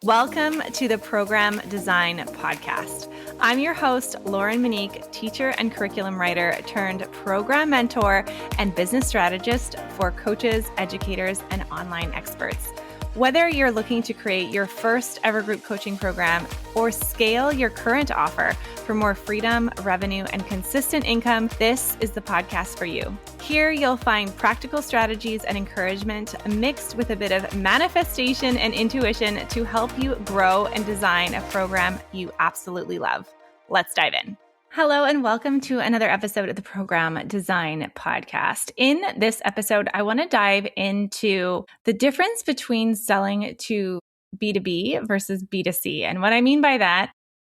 Welcome to the Program Design Podcast. I'm your host, Lauren Monique, teacher and curriculum writer turned program mentor and business strategist for coaches, educators, and online experts. Whether you're looking to create your first ever group coaching program or scale your current offer for more freedom, revenue, and consistent income, this is the podcast for you. Here you'll find practical strategies and encouragement mixed with a bit of manifestation and intuition to help you grow and design a program you absolutely love. Let's dive in. Hello and welcome to another episode of the Program Design Podcast. In this episode, I want to dive into the difference between selling to B2B versus B2C. And what I mean by that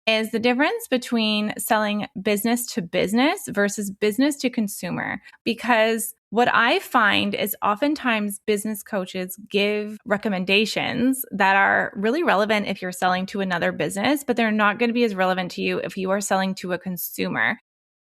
is the difference between selling business to business versus business to consumer. Because what I find is oftentimes business coaches give recommendations that are really relevant if you're selling to another business, but they're not going to be as relevant to you if you are selling to a consumer.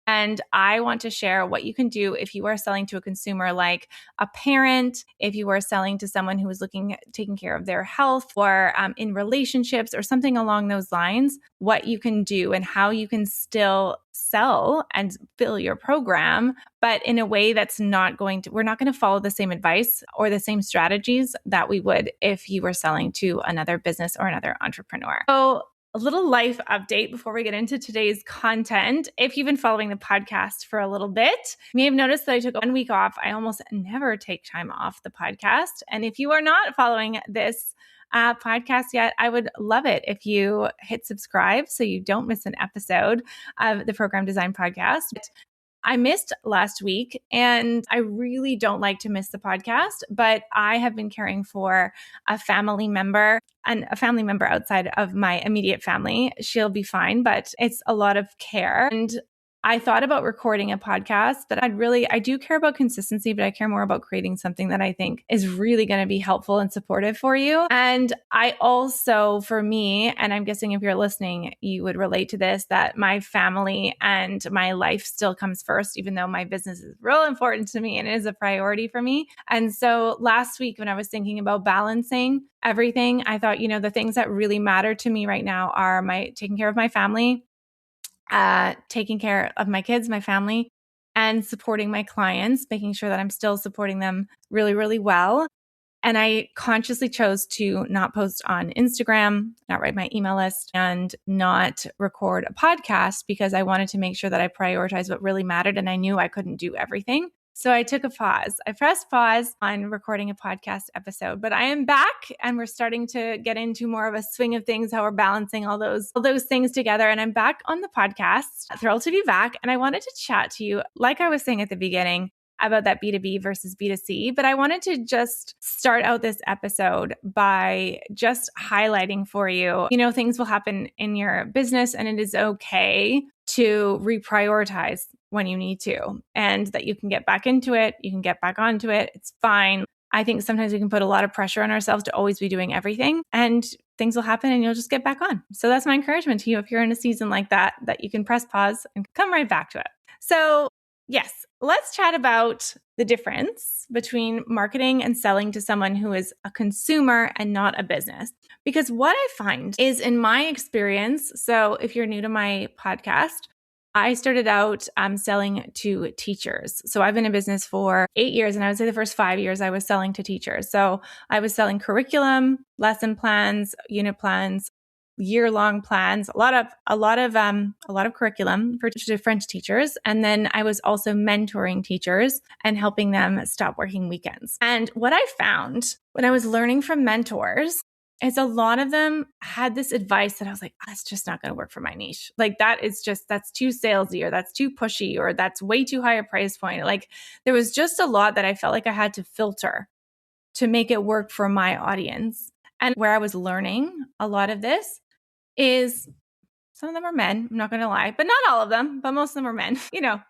And I want to share what you can do if you are selling to a consumer, like a parent, if you are selling to someone who is taking care of their health, or in relationships or something along those lines, what you can do and how you can still sell and fill your program, but in a way that's we're not going to follow the same advice or the same strategies that we would if you were selling to another business or another entrepreneur. So a little life update before we get into today's content. If you've been following the podcast for a little bit, you may have noticed that I took 1 week off. I almost never take time off the podcast. And if you are not following this podcast yet, I would love it if you hit subscribe so you don't miss an episode of the Program Design Podcast. I missed last week and I really don't like to miss the podcast, but I have been caring for a family member and a family member outside of my immediate family. She'll be fine, but it's a lot of care. And I thought about recording a podcast, but I do care about consistency, but I care more about creating something that I think is really going to be helpful and supportive for you. And I also, for me, and I'm guessing if you're listening, you would relate to this, that my family and my life still comes first, even though my business is real important to me and it is a priority for me. And so last week when I was thinking about balancing everything, I thought, the things that really matter to me right now are taking care of my family, taking care of my kids, my family, and supporting my clients, making sure that I'm still supporting them really, really well. And I consciously chose to not post on Instagram, not write my email list, and not record a podcast because I wanted to make sure that I prioritized what really mattered. And I knew I couldn't do everything. So I took a pause. I pressed pause on recording a podcast episode, but I am back and we're starting to get into more of a swing of things, how we're balancing all those things together. And I'm back on the podcast, thrilled to be back. And I wanted to chat to you, like I was saying at the beginning, about that B2B versus B2C. But I wanted to just start out this episode by just highlighting for you, things will happen in your business and it is okay to reprioritize when you need to, and that you can get back into it. You can get back onto it. It's fine. I think sometimes we can put a lot of pressure on ourselves to always be doing everything, and things will happen and you'll just get back on. So that's my encouragement to you. If you're in a season like that you can press pause and come right back to it. So yes, let's chat about the difference between marketing and selling to someone who is a consumer and not a business. Because what I find is, in my experience, so if you're new to my podcast, I started out selling to teachers. So I've been in business for 8 years, and I would say the first 5 years I was selling to teachers. So I was selling curriculum, lesson plans, unit plans, year-long plans, a lot of curriculum for different teachers. And then I was also mentoring teachers and helping them stop working weekends. And what I found when I was learning from mentors is a lot of them had this advice that I was like, that's just not going to work for my niche. Like that's too salesy, or that's too pushy, or that's way too high a price point. Like there was just a lot that I felt like I had to filter to make it work for my audience. And where I was learning a lot of this is some of them are men, I'm not going to lie, but not all of them, but most of them are men. One of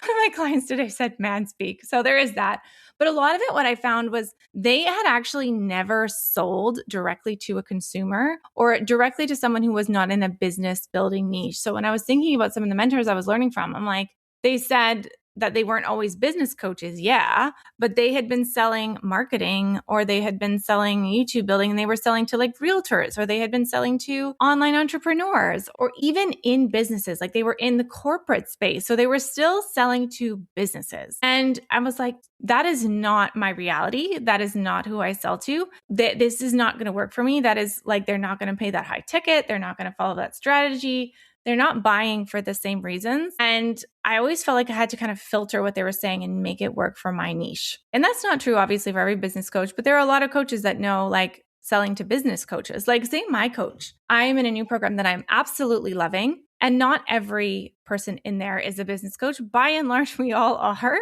my clients today said man speak. So there is that. But a lot of it, what I found was they had actually never sold directly to a consumer or directly to someone who was not in a business building niche. So when I was thinking about some of the mentors I was learning from, I'm like, they said that they weren't always business coaches. Yeah. But they had been selling marketing, or they had been selling YouTube building, and they were selling to like realtors, or they had been selling to online entrepreneurs, or even in businesses. Like they were in the corporate space. So they were still selling to businesses. And I was like, that is not my reality. That is not who I sell to. This is not going to work for me. That is like, they're not going to pay that high ticket. They're not going to follow that strategy. They're not buying for the same reasons. And I always felt like I had to kind of filter what they were saying and make it work for my niche. And that's not true, obviously, for every business coach, but there are a lot of coaches that know like selling to business coaches. Like say my coach, I'm in a new program that I'm absolutely loving. And not every person in there is a business coach. By and large, we all are.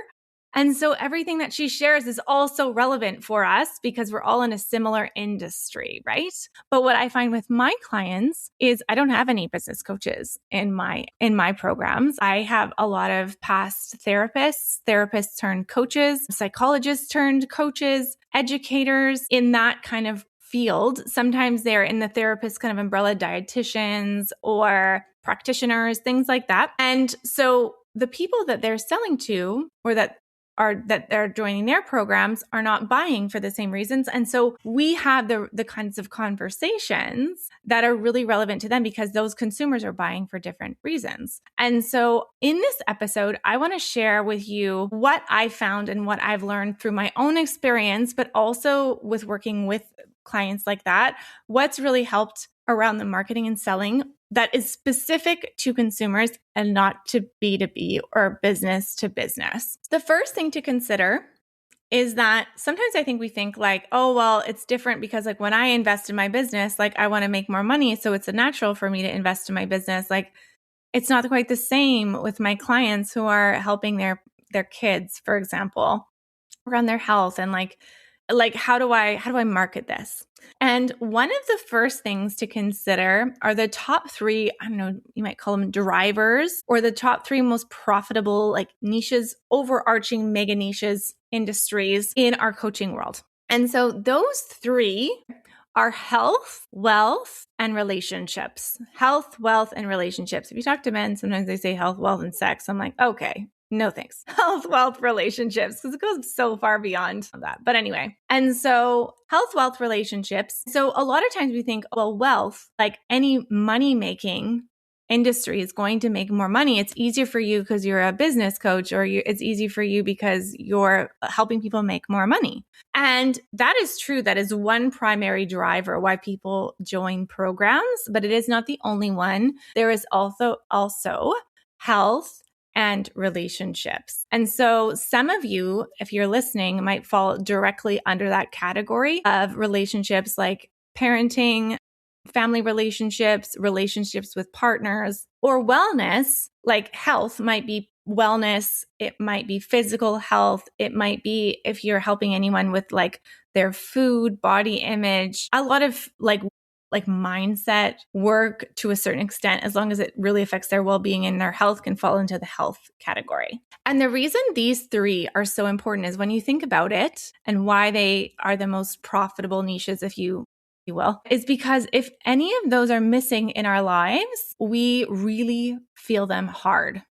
And so everything that she shares is also relevant for us because we're all in a similar industry, right? But what I find with my clients is I don't have any business coaches in my programs. I have a lot of past therapists turned coaches, psychologists turned coaches, educators in that kind of field. Sometimes they're in the therapist kind of umbrella, dietitians or practitioners, things like that. And so the people that they're selling to, or that they're joining their programs, are not buying for the same reasons. And so we have the kinds of conversations that are really relevant to them because those consumers are buying for different reasons. And so in this episode, I want to share with you what I found and what I've learned through my own experience, but also with working with clients like that, what's really helped around the marketing and selling that is specific to consumers and not to B2B or business to business. The first thing to consider is that sometimes I think we think like, oh, well, it's different because like when I invest in my business, like I want to make more money. So it's a natural for me to invest in my business. Like it's not quite the same with my clients who are helping their kids, for example, around their health and like how do I market this? And one of the first things to consider are the top 3, I don't know, you might call them drivers, or the top 3 most profitable like niches, overarching mega niches, industries in our coaching world. And so those 3 are health, wealth, and relationships. Health, wealth, and relationships. If you talk to men, sometimes they say health, wealth, and sex. I'm like, okay. No thanks. Health, wealth, relationships, because it goes so far beyond that. But anyway, and so health, wealth, relationships. So a lot of times we think, well, wealth, like any money-making industry is going to make more money. It's easier for you because you're a business coach, or it's easy for you because you're helping people make more money. And that is true. That is one primary driver why people join programs, but it is not the only one. There is also health and relationships. And so some of you, if you're listening, might fall directly under that category of relationships like parenting, family relationships, relationships with partners, or wellness, like health might be wellness. It might be physical health. It might be if you're helping anyone with like their food, body image, a lot of like mindset work to a certain extent, as long as it really affects their well-being and their health, can fall into the health category. And the reason these 3 are so important is when you think about it and why they are the most profitable niches, if you will, is because if any of those are missing in our lives, we really feel them hard.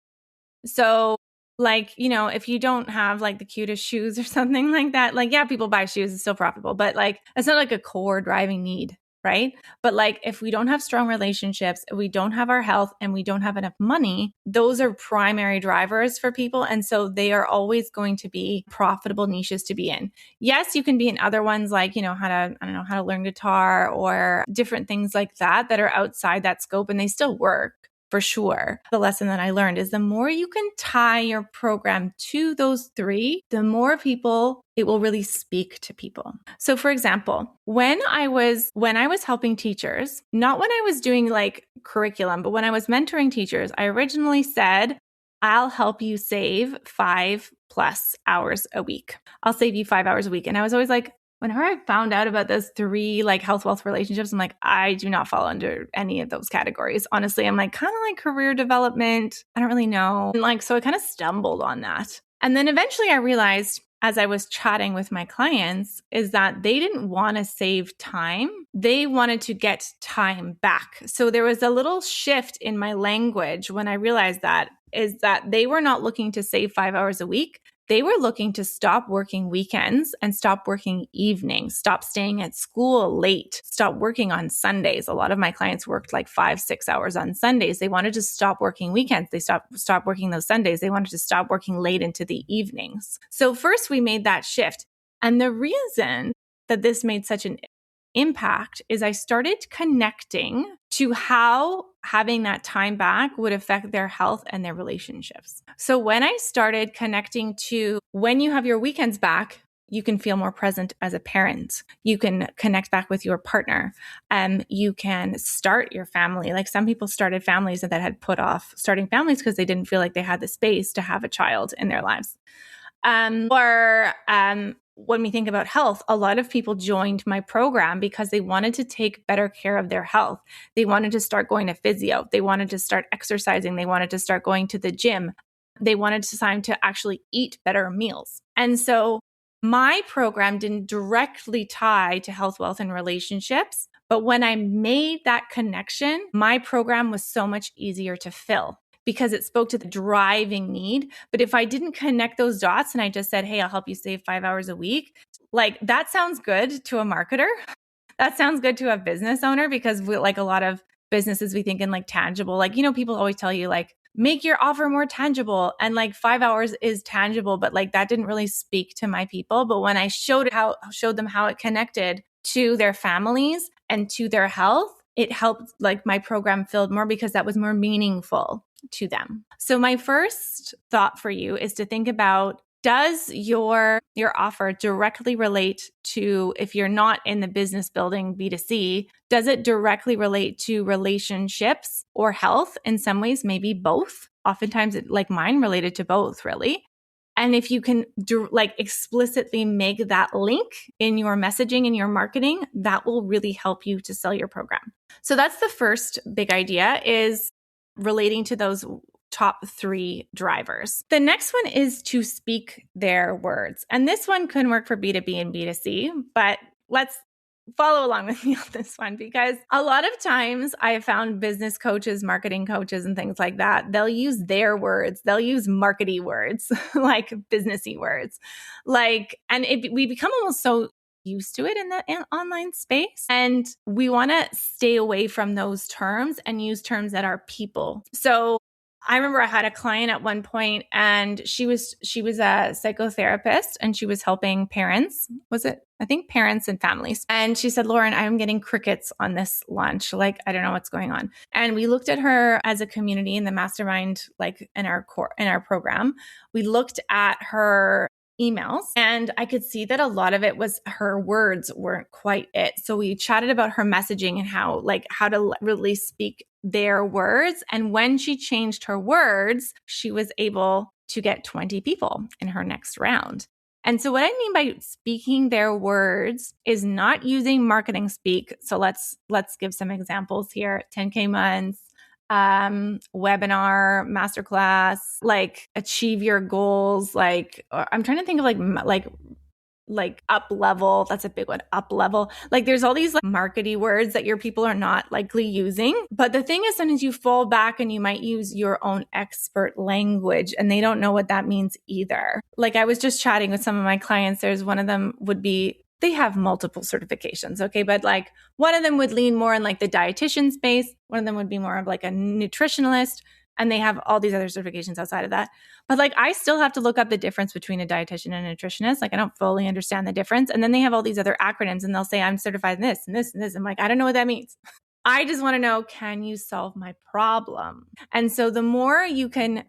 So like, you know, if you don't have like the cutest shoes or something like that, like, yeah, people buy shoes, it's still profitable, but like, it's not like a core driving need. Right? But like if we don't have strong relationships, if we don't have our health, and we don't have enough money, those are primary drivers for people. And so they are always going to be profitable niches to be in. Yes, you can be in other ones like, you know, how to learn guitar or different things like that are outside that scope, and they still work. For sure. The lesson that I learned is the more you can tie your program to those 3, the more people it will really speak to people. So for example, when I was helping teachers, not when I was doing like curriculum, but when I was mentoring teachers, I originally said, I'll help you save 5+ hours a week. I'll save you 5 hours a week. And I was always like, whenever I found out about those 3 like health, wealth, relationships, I'm like, I do not fall under any of those categories. Honestly, I'm like kind of like career development. I don't really know. And like, so I kind of stumbled on that. And then eventually I realized as I was chatting with my clients is that they didn't want to save time. They wanted to get time back. So there was a little shift in my language when I realized that. is that they were not looking to save 5 hours a week. They were looking to stop working weekends and stop working evenings, stop staying at school late, stop working on Sundays. A lot of my clients worked like 5-6 hours on Sundays. They wanted to stop working weekends. They stop working those Sundays. They wanted to stop working late into the evenings. So first we made that shift. And the reason that this made such an impact is I started connecting to how having that time back would affect their health and their relationships. So when I started connecting to when you have your weekends back, you can feel more present as a parent. You can connect back with your partner. You can start your family. Like some people started families that had put off starting families because they didn't feel like they had the space to have a child in their lives. When we think about health, a lot of people joined my program because they wanted to take better care of their health. They wanted to start going to physio. They wanted to start exercising. They wanted to start going to the gym. They wanted time to actually eat better meals. And so my program didn't directly tie to health, wealth, and relationships. But when I made that connection, my program was so much easier to fill, because it spoke to the driving need. But if I didn't connect those dots and I just said, hey, I'll help you save 5 hours a week, like that sounds good to a marketer. That sounds good to a business owner, because we, like a lot of businesses, we think in like tangible, like, people always tell you like, make your offer more tangible. And like 5 hours is tangible, but like that didn't really speak to my people. But when I showed them how it connected to their families and to their health, it helped like my program filled more because that was more meaningful to them. So my first thought for you is to think about, does your offer directly relate to, if you're not in the business building B2C, does it directly relate to relationships or health? In some ways, maybe both. Oftentimes, like mine related to both, really. And if you can explicitly make that link in your messaging and your marketing, that will really help you to sell your program. So that's the first big idea, is relating to those top 3 drivers. The next one is to speak their words. And this one can work for B2B and B2C, but let's follow along with me on this one, because a lot of times I have found business coaches, marketing coaches, and things like that, they'll use their words. They'll use markety words, like businessy words. We become almost so used to it in the online space. And we want to stay away from those terms and use terms that are people. So I remember I had a client at one point, and she was a psychotherapist, and she was helping parents. I think parents and families. And she said, Lauren, I'm getting crickets on this launch. Like, I don't know what's going on. And we looked at her as a community in the mastermind, like in our program. We looked at her emails, and I could see that a lot of it was her words weren't quite it. So we chatted about her messaging and how to really speak their words. And when she changed her words, she was able to get 20 people in her next round. And so what I mean by speaking their words is not using marketing speak. So let's give some examples here. 10K months, webinar, masterclass, like achieve your goals. I'm trying to think of like up level. That's a big one. Up level. Like there's all these like markety words that your people are not likely using. But the thing is, sometimes you fall back and you might use your own expert language, and they don't know what that means either. Like I was just chatting with some of my clients. There's one of them they have multiple certifications. Okay. But like one of them would lean more in like the dietitian space. One of them would be more of like a nutritionalist. And they have all these other certifications outside of that. But like, I still have to look up the difference between a dietitian and a nutritionist. Like, I don't fully understand the difference. And then they have all these other acronyms, and they'll say, I'm certified in this and this and this. I'm like, I don't know what that means. I just want to know, can you solve my problem? And so the more you can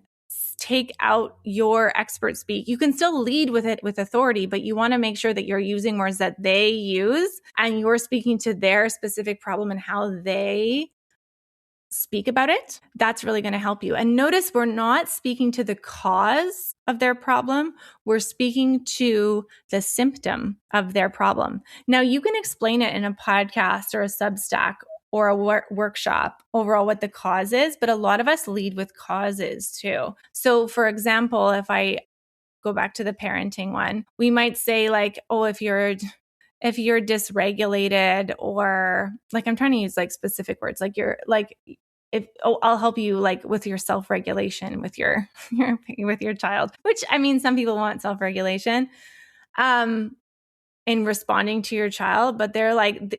take out your expert speak, you can still lead with it with authority, but you want to make sure that you're using words that they use and you're speaking to their specific problem and how they speak about it. That's really going to help you. And notice we're not speaking to the cause of their problem. We're speaking to the symptom of their problem. Now, you can explain it in a podcast or a Substack or a workshop overall what the cause is, but a lot of us lead with causes too. So for example, if I go back to the parenting one, we might say like, oh, if you're dysregulated, or like, I'm trying to use like specific words, like you're like, I'll help you like with your self-regulation with your with your child, which I mean, some people want self-regulation in responding to your child, but they're like,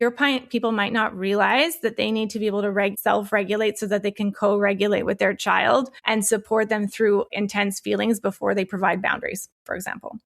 people might not realize that they need to be able to self-regulate so that they can co-regulate with their child and support them through intense feelings before they provide boundaries, for example,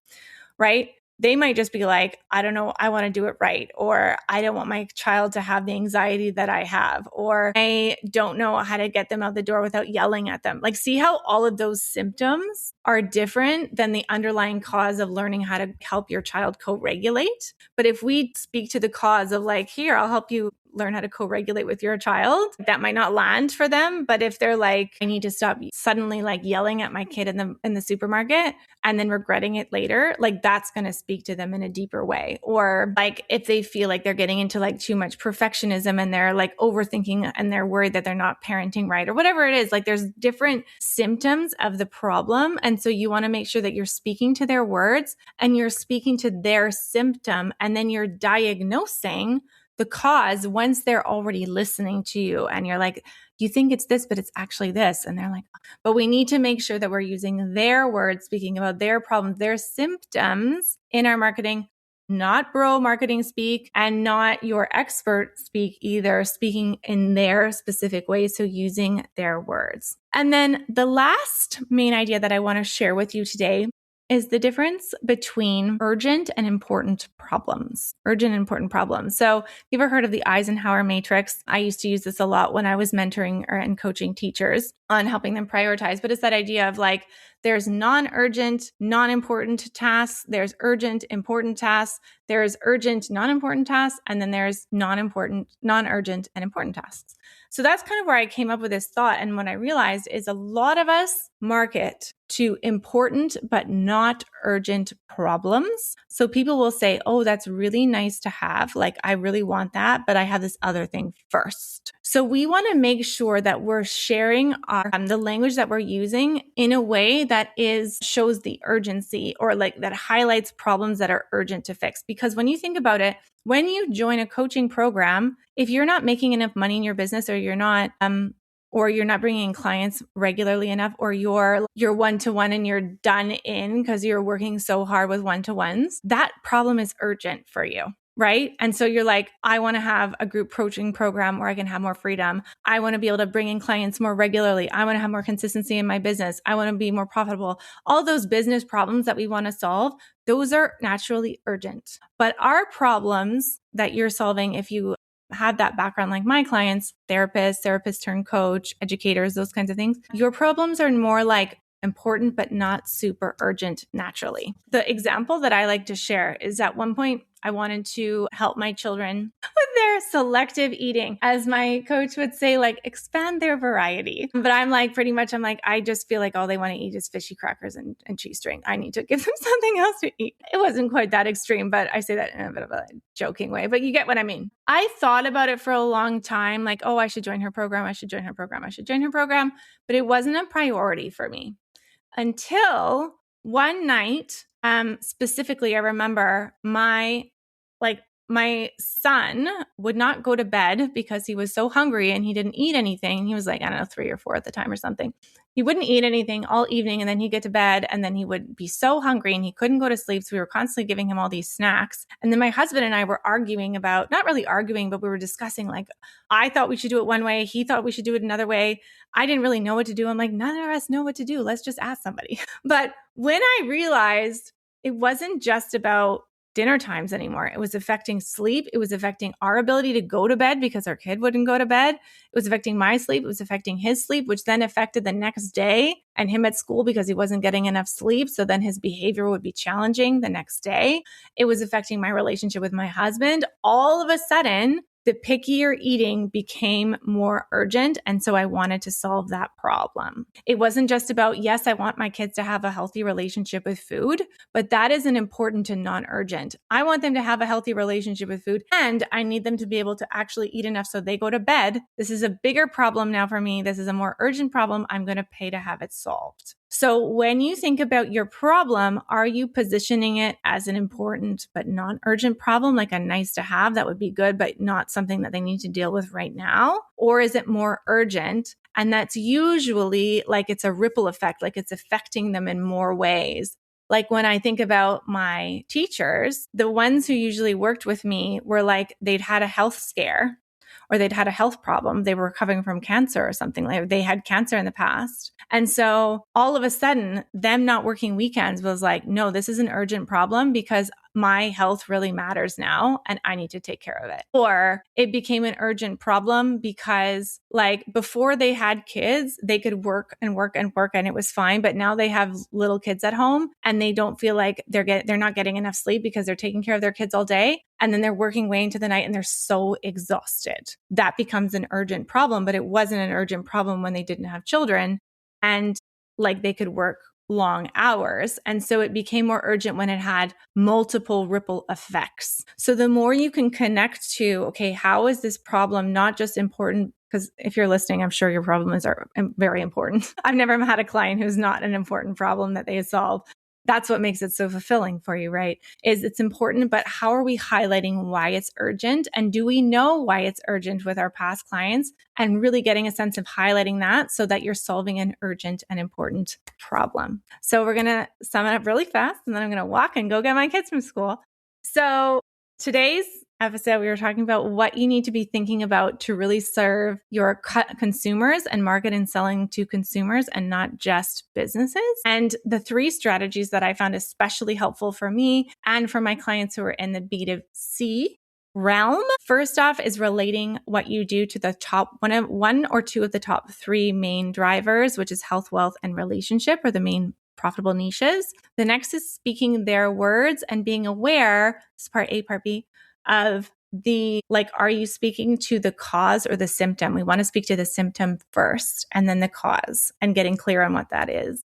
right? They might just be like, I don't know, I want to do it right. Or I don't want my child to have the anxiety that I have. Or I don't know how to get them out the door without yelling at them. Like, see how all of those symptoms are different than the underlying cause of learning how to help your child co-regulate. But if we speak to the cause of like, here, I'll help you learn how to co-regulate with your child, that might not land for them. But if they're like, I need to stop suddenly like yelling at my kid in the supermarket and then regretting it later, like that's going to speak to them in a deeper way. Or like if they feel like they're getting into like too much perfectionism and they're like overthinking and they're worried that they're not parenting right or whatever it is, like there's different symptoms of the problem. And so you want to make sure that you're speaking to their words and you're speaking to their symptom, and then you're diagnosing the cause once they're already listening to you and you're like, you think it's this, but it's actually this. And they're like, but we need to make sure that we're using their words, speaking about their problems, their symptoms in our marketing, not bro marketing speak and not your expert speak either, speaking in their specific way. So using their words. And then the last main idea that I want to share with you today is the difference between urgent and important problems. Urgent and important problems. So you ever heard of the Eisenhower matrix? I used to use this a lot when I was mentoring and coaching teachers on helping them prioritize. But it's that idea of like, there's non-urgent, non-important tasks. There's urgent, important tasks. There's urgent, non-important tasks. And then there's non-important, non-urgent, and important tasks. So that's kind of where I came up with this thought. And what I realized is a lot of us market to important but not urgent problems. So people will say, oh, that's really nice to have. Like, I really want that, but I have this other thing first. So we want to make sure that we're sharing the language that we're using in a way that shows the urgency, or like that highlights problems that are urgent to fix. Because when you think about it, when you join a coaching program, if you're not making enough money in your business, or you're not bringing in clients regularly enough, or you're one-to-one and you're done in because you're working so hard with one-to-ones, that problem is urgent for you, right? And so you're like, I want to have a group coaching program where I can have more freedom. I want to be able to bring in clients more regularly. I want to have more consistency in my business. I want to be more profitable. All those business problems that we want to solve, those are naturally urgent. But our problems that you're solving, if you had that background like my clients, therapists turned coach, educators, those kinds of things, your problems are more like important but not super urgent naturally. The example that I like to share is at one point I wanted to help my children with their selective eating. As my coach would say, like, expand their variety. But I'm like, I just feel like all they want to eat is fishy crackers and cheese string. I need to give them something else to eat. It wasn't quite that extreme, but I say that in a bit of a joking way, but you get what I mean. I thought about it for a long time, like, oh, I should join her program. But it wasn't a priority for me until one night. Specifically, I remember my son would not go to bed because he was so hungry and he didn't eat anything. He was like, I don't know, 3 or 4 at the time or something. He wouldn't eat anything all evening, and then he'd get to bed and then he would be so hungry and he couldn't go to sleep. So we were constantly giving him all these snacks. And then my husband and I were arguing about, not really arguing, but we were discussing, like, I thought we should do it one way. He thought we should do it another way. I didn't really know what to do. I'm like, none of us know what to do. Let's just ask somebody. But when I realized it wasn't just about dinner times anymore. It was affecting sleep. It was affecting our ability to go to bed because our kid wouldn't go to bed. It was affecting my sleep. It was affecting his sleep, which then affected the next day and him at school because he wasn't getting enough sleep. So then his behavior would be challenging the next day. It was affecting my relationship with my husband. All of a sudden, the pickier eating became more urgent. And so I wanted to solve that problem. It wasn't just about, yes, I want my kids to have a healthy relationship with food, but that isn't important to non-urgent. I want them to have a healthy relationship with food, and I need them to be able to actually eat enough so they go to bed. This is a bigger problem now for me. This is a more urgent problem. I'm going to pay to have it solved. So when you think about your problem, are you positioning it as an important but non-urgent problem, like a nice to have that would be good, but not something that they need to deal with right now? Or is it more urgent And that's usually like it's a ripple effect, like it's affecting them in more ways. Like when I think about my teachers, the ones who usually worked with me were like, they'd had a health scare or they'd had a health problem. They were recovering from cancer or something, like they had cancer in the past. And so all of a sudden, them not working weekends was like, no, this is an urgent problem because my health really matters now and I need to take care of it. Or it became an urgent problem because like before they had kids, they could work and work and work and it was fine. But now they have little kids at home and they don't feel like they're not getting enough sleep because they're taking care of their kids all day. And then they're working way into the night and they're so exhausted. That becomes an urgent problem, but it wasn't an urgent problem when they didn't have children and like they could work long hours. And so it became more urgent when it had multiple ripple effects. So the more you can connect to, okay, how is this problem not just important? Because if you're listening, I'm sure your problems are very important. I've never had a client who's not an important problem that they solve. That's what makes it so fulfilling for you, right? Is it's important, but how are we highlighting why it's urgent? And do we know why it's urgent with our past clients? And really getting a sense of highlighting that so that you're solving an urgent and important problem. So we're going to sum it up really fast and then I'm going to walk and go get my kids from school. So today's episode, we were talking about what you need to be thinking about to really serve your consumers and market and selling to consumers and not just businesses. And the 3 strategies that I found especially helpful for me and for my clients who are in the B2C realm. First off is relating what you do to the top one or two of the top 3 main drivers, which is health, wealth, and relationship, or the main profitable niches. The next is speaking their words and being aware, this is part A, part B, of the, like, are you speaking to the cause or the symptom? We want to speak to the symptom first and then the cause and getting clear on what that is.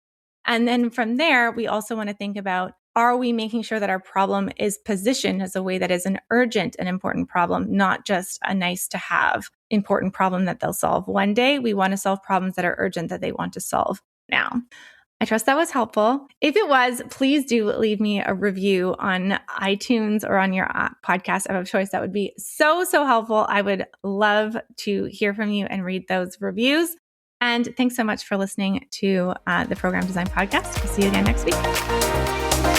And then from there, we also want to think about, are we making sure that our problem is positioned as a way that is an urgent and important problem, not just a nice to have important problem that they'll solve one day. We want to solve problems that are urgent that they want to solve now. I trust that was helpful. If it was, please do leave me a review on iTunes or on your podcast app of choice. That would be so helpful. I would love to hear from you and read those reviews. And thanks so much for listening to the Program Design Podcast. We'll see you again next week.